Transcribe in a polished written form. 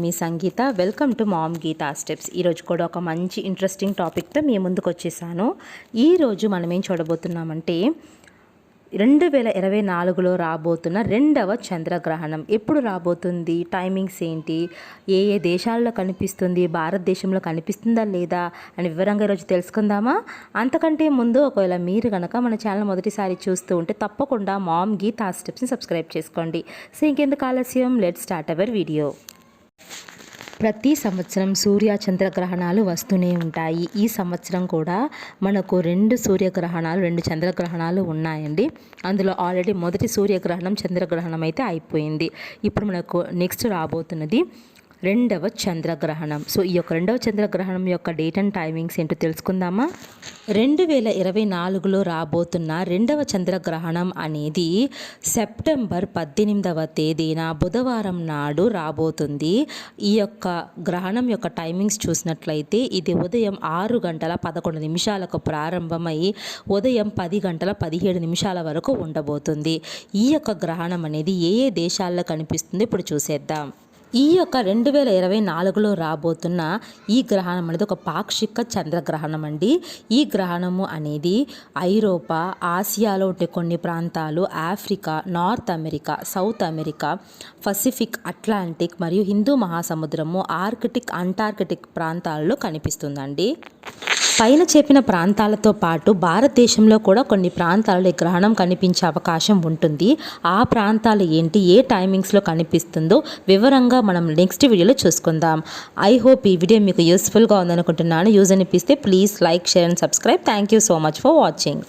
Me Sangeetha. Welcome to mom Geetha steps. ఈరోజు కూడా ఒక మంచి ఇంట్రెస్టింగ్ టాపిక్తో మీ ముందుకు వచ్చేసాను. ఈరోజు మనం ఏం చూడబోతున్నామంటే 2024లో రాబోతున్న రెండవ చంద్రగ్రహణం ఎప్పుడు రాబోతుంది, టైమింగ్స్ ఏంటి, ఏ ఏ దేశాల్లో కనిపిస్తుంది, భారతదేశంలో కనిపిస్తుందా లేదా అని వివరంగా ఈరోజు తెలుసుకుందామా. అంతకంటే ముందు ఒకవేళ మీరు కనుక మన ఛానల్ మొదటిసారి చూస్తూ ఉంటే తప్పకుండా మామ్ గీతా స్టెప్స్ని సబ్స్క్రైబ్ చేసుకోండి. సో ఇంకెందుకు ఆలస్యం, లెట్స్ స్టార్ట్ అవర్ వీడియో. ప్రతి సంవత్సరం సూర్య చంద్రగ్రహణాలు వస్తూనే ఉంటాయి. ఈ సంవత్సరం కూడా మనకు 2 సూర్యగ్రహణాలు 2 చంద్రగ్రహణాలు ఉన్నాయండి. అందులో ఆల్రెడీ మొదటి సూర్యగ్రహణం చంద్రగ్రహణం అయితే అయిపోయింది. ఇప్పుడు మనకు నెక్స్ట్ రాబోతున్నది రెండవ చంద్రగ్రహణం. సో ఈ యొక్క రెండవ చంద్రగ్రహణం యొక్క డేట్ అండ్ టైమింగ్స్ ఏంటో తెలుసుకుందామా. 2024లో రాబోతున్న రెండవ చంద్రగ్రహణం అనేది సెప్టెంబర్ 18వ తేదీన బుధవారం నాడు రాబోతుంది. ఈ యొక్క గ్రహణం యొక్క టైమింగ్స్ చూసినట్లయితే ఇది ఉదయం 6:11 ప్రారంభమై ఉదయం 10:17 వరకు ఉండబోతుంది. ఈ యొక్క గ్రహణం అనేది ఏ ఏ దేశాల్లో కనిపిస్తుంది ఇప్పుడు చూసేద్దాం. ఈ యొక్క 2024లో రాబోతున్న ఈ గ్రహణం అనేది ఒక పాక్షిక చంద్రగ్రహణం అండి. ఈ గ్రహణము అనేది ఐరోపా, ఆసియాలో ఉండే కొన్ని ప్రాంతాలు, Africa, north America, south America, Pacific, Atlantic మరియు హిందూ మహాసముద్రము, ఆర్కిటిక్, అంటార్కిటిక్ ప్రాంతాల్లో కనిపిస్తుందండి. పైన చెప్పిన ప్రాంతాలతో పాటు భారతదేశంలో కూడా కొన్ని ప్రాంతాలలో ఈ గ్రహణం కనిపించే అవకాశం ఉంటుంది. ఆ ప్రాంతాలు ఏంటి, ఏ టైమింగ్స్లో కనిపిస్తుందో వివరంగా మనం నెక్స్ట్ వీడియోలో చూసుకుందాం. ఐ హోప్ ఈ వీడియో మీకు యూస్ఫుల్గా ఉందనుకుంటున్నాను. యూజ్ అనిపిస్తే please like, share and subscribe. Thank you so much for watching.